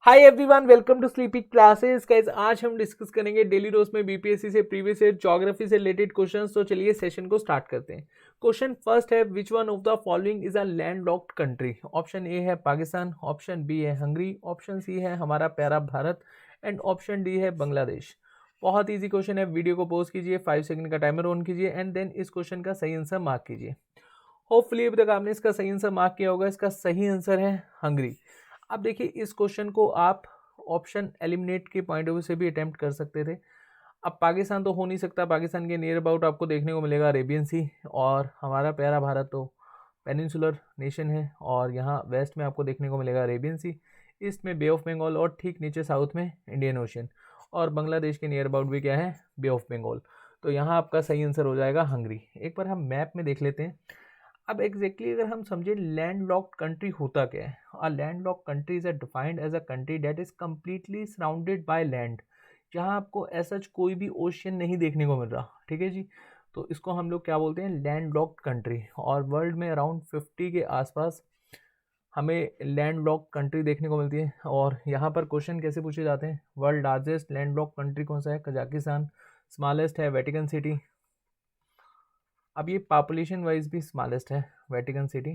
Hi everyone, welcome to sleepy classes. Guys, आज हम discuss करेंगे डेली रोज में बीपीएससी से प्रीवियस ईयर ज्योग्राफी से रिलेटेड क्वेश्चंस। तो चलिए सेशन को स्टार्ट करते हैं। क्वेश्चन फर्स्ट है, which one of the following is a land locked country. Option A है पाकिस्तान, ऑप्शन बी है हंगरी, ऑप्शन सी है हमारा प्यारा भारत एंड ऑप्शन डी है बांग्लादेश। बहुत ईजी क्वेश्चन है। वीडियो को पॉज कीजिए, 5 सेकंड का टाइमर ऑन कीजिए एंड देन इस क्वेश्चन का सही आंसर मार्क कीजिए। होपफुली अभी तक आपने इसका सही आंसर मार्क किया होगा। इसका सही आंसर है हंगरी। अब देखिए, इस क्वेश्चन को आप ऑप्शन एलिमिनेट के पॉइंट ऑफ व्यू से भी अटेम्प्ट कर सकते थे। अब पाकिस्तान तो हो नहीं सकता, पाकिस्तान के नियर अबाउट आपको देखने को मिलेगा अरेबियन सी, और हमारा प्यारा भारत तो पेनिनसुलर नेशन है और यहाँ वेस्ट में आपको देखने को मिलेगा अरेबियन सी, ईस्ट में बे ऑफ बंगाल और ठीक नीचे साउथ में इंडियन ओशन, और बांग्लादेश के नियर अबाउट भी क्या है, बे ऑफ बंगाल। तो यहाँ आपका सही आंसर हो जाएगा हंगरी। एक बार हम मैप में देख लेते हैं। अब एग्जैक्टली अगर हम समझे लैंड लॉक्ड कंट्री होता क्या है, a land locked country is defined as a country that is completely surrounded by land, जहाँ आपको ऐसा कोई भी ओशियन नहीं देखने को मिल रहा। ठीक है जी, तो इसको हम लोग क्या बोलते हैं, लैंड लॉक्ड कंट्री। और वर्ल्ड में अराउंड 50 के आसपास हमें लैंड लॉक्ड कंट्री देखने को मिलती है। और यहाँ पर क्वेश्चन कैसे पूछे जाते हैं, world largest land locked country कौन सा है, कजाकिस्तान। स्मॉलेस्ट है वेटिकन सिटी। अब ये पॉपुलेशन वाइज भी स्मॉलेस्ट है वेटिकन सिटी,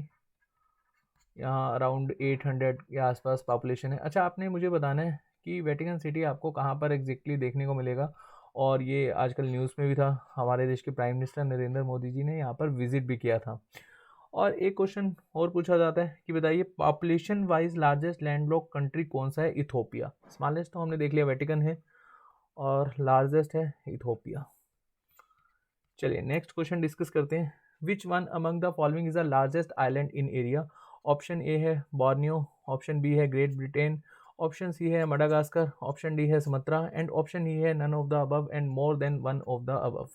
यहाँ अराउंड 800 के आसपास पॉपुलेशन है। अच्छा, आपने मुझे बताना है कि वेटिकन सिटी आपको कहाँ पर एग्जैक्टली देखने को मिलेगा। और ये आजकल न्यूज़ में भी था, हमारे देश के प्राइम मिनिस्टर नरेंद्र मोदी जी ने यहाँ पर विजिट भी किया था। और एक क्वेश्चन और पूछा जाता है कि बताइए, population wise largest landlock country कौन सा है। इथोपिया। स्मॉलेस्ट तो हमने देख लिया वेटिकन है, और लार्जेस्ट है इथोपिया। चलिए नेक्स्ट क्वेश्चन डिस्कस करते हैं। Which one among the following is the largest island in area. Option A है बोर्नियो, ऑप्शन बी है ग्रेट ब्रिटेन, ऑप्शन सी है मडागास्कर, ऑप्शन डी है सुमात्रा एंड ऑप्शन ई है none of the above and more than one of the above.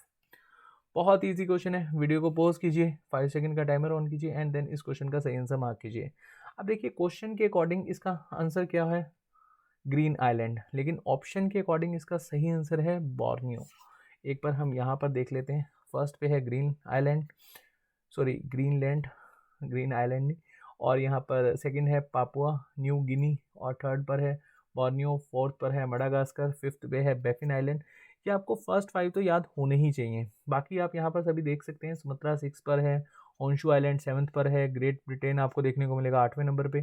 बहुत easy question है। Video को pause कीजिए, 5 second का टाइमर ऑन कीजिए एंड देन इस क्वेश्चन का सही आंसर मार्क कीजिए। अब देखिए, क्वेश्चन के अकॉर्डिंग इसका आंसर क्या है, ग्रीन आइलैंड, लेकिन ऑप्शन के अकॉर्डिंग इसका सही आंसर है बोर्नियो। एक बार हम यहाँ पर देख लेते हैं। फर्स्ट पे है green island, sorry Greenland, green island नहीं। और यहाँ पर सेकंड है पापुआ न्यू गिनी, और थर्ड पर है बोर्नियो, फोर्थ पर है मडागास्कर, फिफ्थ पे है बैफिन आइलैंड। ये आपको फर्स्ट 5 तो याद होने ही चाहिए। बाकी आप यहाँ पर सभी देख सकते हैं। सुमात्रा 6 पर है, होंशु आइलैंड 7th पर है, ग्रेट ब्रिटेन आपको देखने को मिलेगा 8वें नंबर पे,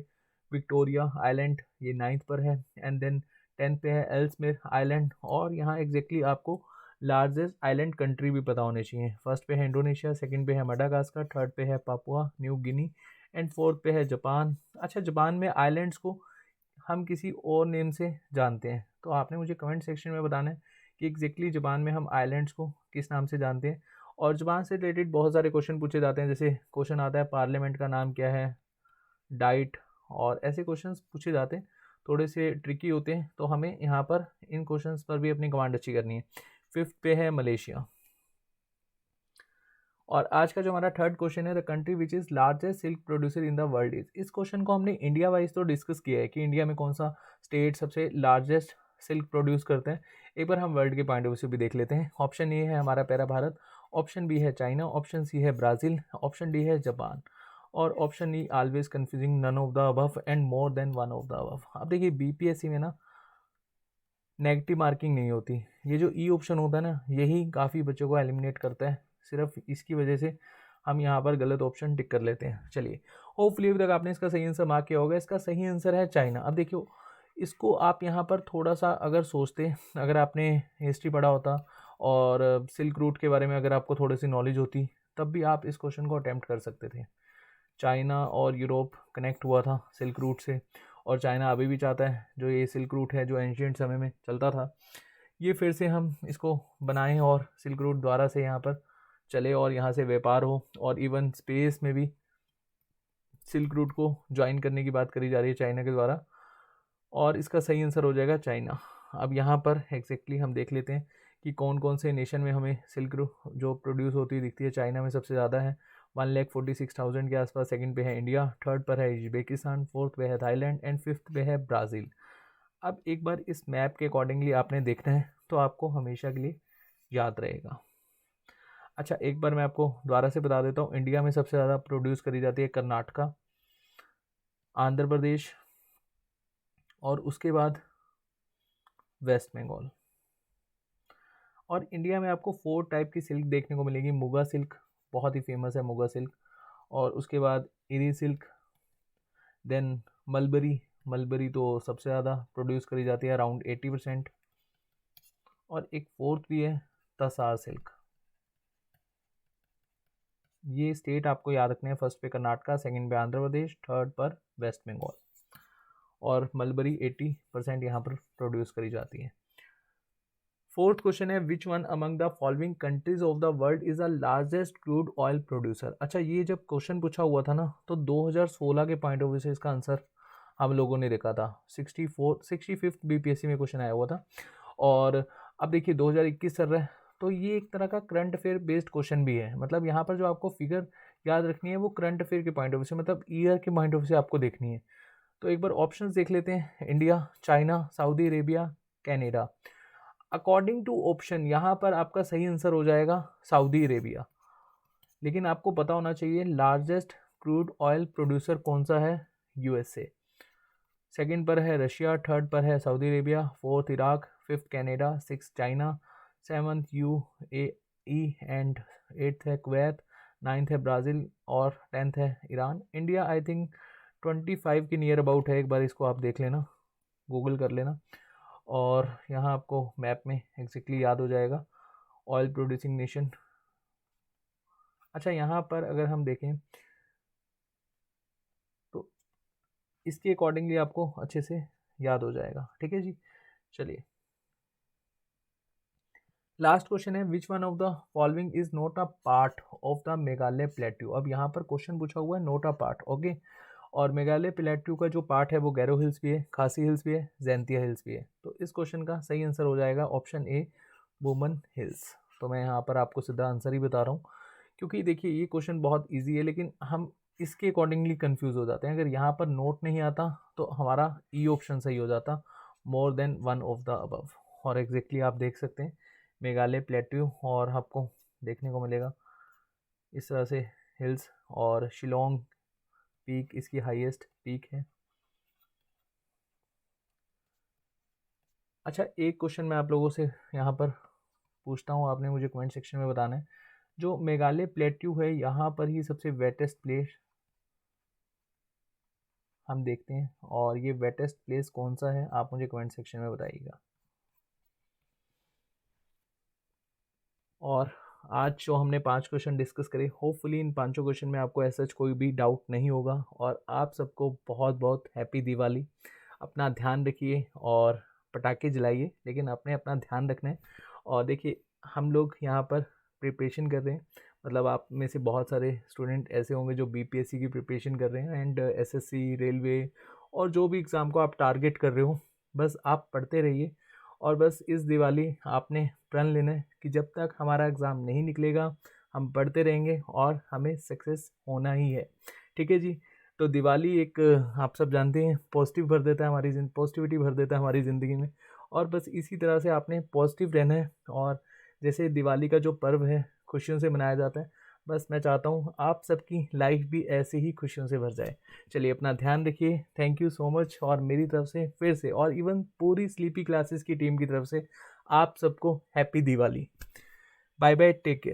विक्टोरिया आइलैंड ये 9th पर है, एंड देन 10th पे है एल्समियर आइलैंड। और यहाँ एग्जैक्टली आपको लार्जेस्ट आइलैंड कंट्री भी पता होने चाहिए। फर्स्ट पे है इंडोनेशिया, सेकंड पे है मडागास्कर, थर्ड पे है Papua New Guinea and fourth पे है जापान। अच्छा, जापान में आइलैंड्स को हम किसी और नेम से जानते हैं, तो आपने मुझे कमेंट सेक्शन में बताना है कि एग्जैक्टली जापान में हम आइलैंड्स को किस नाम से जानते हैं। और जापान से रिलेटेड बहुत सारे क्वेश्चन पूछे जाते हैं, जैसे क्वेश्चन आता है पार्लियामेंट का नाम क्या है, डाइट, और ऐसे क्वेश्चंस पूछे जाते हैं। थोड़े से ट्रिकी होते हैं, तो हमें यहाँ पर इन क्वेश्चंस पर भी अपनी कमांड अच्छी करनी है। फिफ्थ पे है मलेशिया। और आज का जो हमारा थर्ड क्वेश्चन है, the country which is largest silk producer in the world is. इस क्वेश्चन को हमने इंडिया वाइज तो डिस्कस किया है कि इंडिया में कौन सा स्टेट सबसे लार्जेस्ट सिल्क प्रोड्यूस करते हैं। एक बार हम वर्ल्ड के पॉइंट ऑफ व्यू से भी देख लेते हैं। ऑप्शन ए है हमारा प्यारा भारत, ऑप्शन बी है चाइना, ऑप्शन सी है ब्राज़ील, ऑप्शन डी है जापान, और option E always confusing, none of the above and more than one of the above. अब देखिए, बीपीएससी में ना नेगेटिव मार्किंग नहीं होती। ये जो ई ऑप्शन होता है ना, यही काफ़ी बच्चों को एलिमिनेट करता है। सिर्फ इसकी वजह से हम यहाँ पर गलत ऑप्शन टिक कर लेते हैं। चलिए, होपफुली अभी तक आपने इसका सही आंसर मार्क किया होगा। इसका सही आंसर है चाइना। अब देखियो, इसको आप यहाँ पर थोड़ा सा अगर सोचते, अगर आपने हिस्ट्री पढ़ा होता और सिल्क रूट के बारे में अगर आपको थोड़ी सी नॉलेज होती, तब भी आप इस क्वेश्चन को अटैम्प्ट कर सकते थे। चाइना और यूरोप कनेक्ट हुआ था सिल्क रूट से, और चाइना अभी भी चाहता है जो ये सिल्क रूट है जो एंशियंट समय में चलता था, ये फिर से हम इसको बनाएं और सिल्क रूट द्वारा से यहाँ पर चले और यहाँ से व्यापार हो। और इवन स्पेस में भी सिल्क रूट को ज्वाइन करने की बात करी जा रही है चाइना के द्वारा, और इसका सही आंसर हो जाएगा चाइना। अब यहाँ पर एग्जैक्टली हम देख लेते हैं कि कौन कौन से नेशन में हमें सिल्क रूट जो प्रोड्यूस होती दिखती है। चाइना में सबसे ज़्यादा है, 1,46,000 के आसपास। सेकंड पे है इंडिया, थर्ड पर है उज्बेकिस्तान, फोर्थ पे है थाईलैंड एंड फिफ्थ पे है ब्राज़ील। अब एक बार इस मैप के अकॉर्डिंगली आपने देखना है, तो आपको हमेशा के लिए याद रहेगा। अच्छा, एक बार मैं आपको दोबारा से बता देता हूँ। इंडिया में सबसे ज़्यादा प्रोड्यूस करी जाती है कर्नाटका, आंध्र प्रदेश और उसके बाद वेस्ट बंगाल। और इंडिया में आपको 4 टाइप की सिल्क देखने को मिलेगी। मुगा सिल्क बहुत ही फेमस है, मुगा सिल्क, और उसके बाद eri silk, then mulberry, mulberry तो सबसे ज़्यादा प्रोड्यूस करी जाती है अराउंड 80%, और एक फोर्थ भी है तसार सिल्क। ये स्टेट आपको याद रखने हैं, फर्स्ट पे कर्नाटका, सेकंड पे आंध्र प्रदेश, थर्ड पर वेस्ट बंगाल, और मलबरी 80% यहाँ पर प्रोड्यूस करी जाती है। फोर्थ क्वेश्चन है विच one among the following countries of the world is the largest crude oil producer. अच्छा, ये जब क्वेश्चन पूछा हुआ था ना तो 2016 के पॉइंट ऑफ व्यू से इसका आंसर हम लोगों ने देखा था। 65th बीपीएससी में क्वेश्चन आया हुआ था, और अब देखिए 2021 चल रहा है, तो ये एक तरह का करंट अफेयर बेस्ड क्वेश्चन भी है। मतलब यहाँ पर जो आपको फिगर याद रखनी है वो करंट अफेयर के पॉइंट ऑफ व्यू से, मतलब ईयर के पॉइंट ऑफ व्यू से आपको देखनी है। तो एक बार ऑप्शंस देख लेते हैं, India, China, Saudi Arabia, Canada. According to option यहाँ पर आपका सही आंसर हो जाएगा सऊदी अरेबिया, लेकिन आपको पता होना चाहिए लार्जेस्ट क्रूड ऑयल प्रोड्यूसर कौन सा है, यूएसए। सेकंड पर है रशिया, थर्ड पर है Saudi Arabia, fourth Iraq, fifth Canada, six China, seventh UAE and eighth है कुवैत, नाइन्थ है ब्राज़ील और 10th है ईरान। इंडिया आई थिंक 25 के नियर अबाउट है, एक बार इसको आप देख लेना, गूगल कर लेना, और यहाँ आपको मैप में एग्जैक्टली याद हो जाएगा ऑयल प्रोड्यूसिंग नेशन। अच्छा, यहाँ पर अगर हम देखें तो इसके अकॉर्डिंगली आपको अच्छे से याद हो जाएगा। ठीक है जी, चलिए लास्ट क्वेश्चन है which one of the following is not a part of the Meghalaya plateau. अब यहाँ पर क्वेश्चन पूछा हुआ है नॉट अ पार्ट, ओके। और मेघालय प्लेट्यू का जो पार्ट है वो गैरो हिल्स भी है, खासी हिल्स भी है, जैंतिया हिल्स भी है। तो इस क्वेश्चन का सही आंसर हो जाएगा ऑप्शन ए, वुमन हिल्स। तो मैं यहाँ पर आपको सीधा आंसर ही बता रहा हूँ, क्योंकि देखिए ये क्वेश्चन बहुत ईजी है, लेकिन हम इसके अकॉर्डिंगली कन्फ्यूज़ हो जाते हैं। अगर यहाँ पर नोट नहीं आता तो हमारा ई ऑप्शन सही हो जाता, मोर than one of the above. और एग्जैक्टली आप देख सकते हैं मेघालय प्लेट्यू, और आपको देखने को मिलेगा इस तरह से हिल्स, और शिलोंग पीक इसकी हाईएस्ट पीक है। अच्छा, एक क्वेश्चन मैं आप लोगों से यहाँ पर पूछता हूँ, आपने मुझे कमेंट सेक्शन में बताना है, जो मेघालय प्लेट्यू है यहाँ पर ही सबसे वेटेस्ट प्लेस हम देखते हैं, और ये वेटेस्ट प्लेस कौन सा है आप मुझे कमेंट सेक्शन में बताइएगा। और आज जो हमने 5 क्वेश्चन डिस्कस करे, होपफुली इन 5 क्वेश्चन में आपको ऐसा कोई भी डाउट नहीं होगा, और आप सबको बहुत बहुत हैप्पी दिवाली। अपना ध्यान रखिए और पटाखे जलाइए, लेकिन अपने अपना ध्यान रखना है। और देखिए हम लोग यहाँ पर प्रिपरेशन कर रहे हैं, मतलब आप में से बहुत सारे स्टूडेंट ऐसे होंगे जो बीपीएससी की प्रिपरेशन कर रहे हैं, एंड एसएससी, रेलवे और जो भी एग्ज़ाम को आप टारगेट कर रहे हो, बस आप पढ़ते रहिए। और बस इस दिवाली आपने प्रण लेना है कि जब तक हमारा एग्ज़ाम नहीं निकलेगा हम पढ़ते रहेंगे और हमें सक्सेस होना ही है। ठीक है जी, तो दिवाली एक आप सब जानते हैं पॉजिटिव भर देता है हमारी पॉजिटिविटी भर देता है हमारी ज़िंदगी में, और बस इसी तरह से आपने पॉजिटिव रहना है। और जैसे दिवाली का जो पर्व है खुशियों से मनाया जाता है, बस मैं चाहता हूँ आप सबकी लाइफ भी ऐसे ही खुशियों से भर जाए। चलिए अपना ध्यान रखिए, थैंक यू सो मच। और मेरी तरफ से फिर से, और इवन पूरी स्लीपी क्लासेस की टीम की तरफ से आप सबको happy Diwali. Bye bye, take care.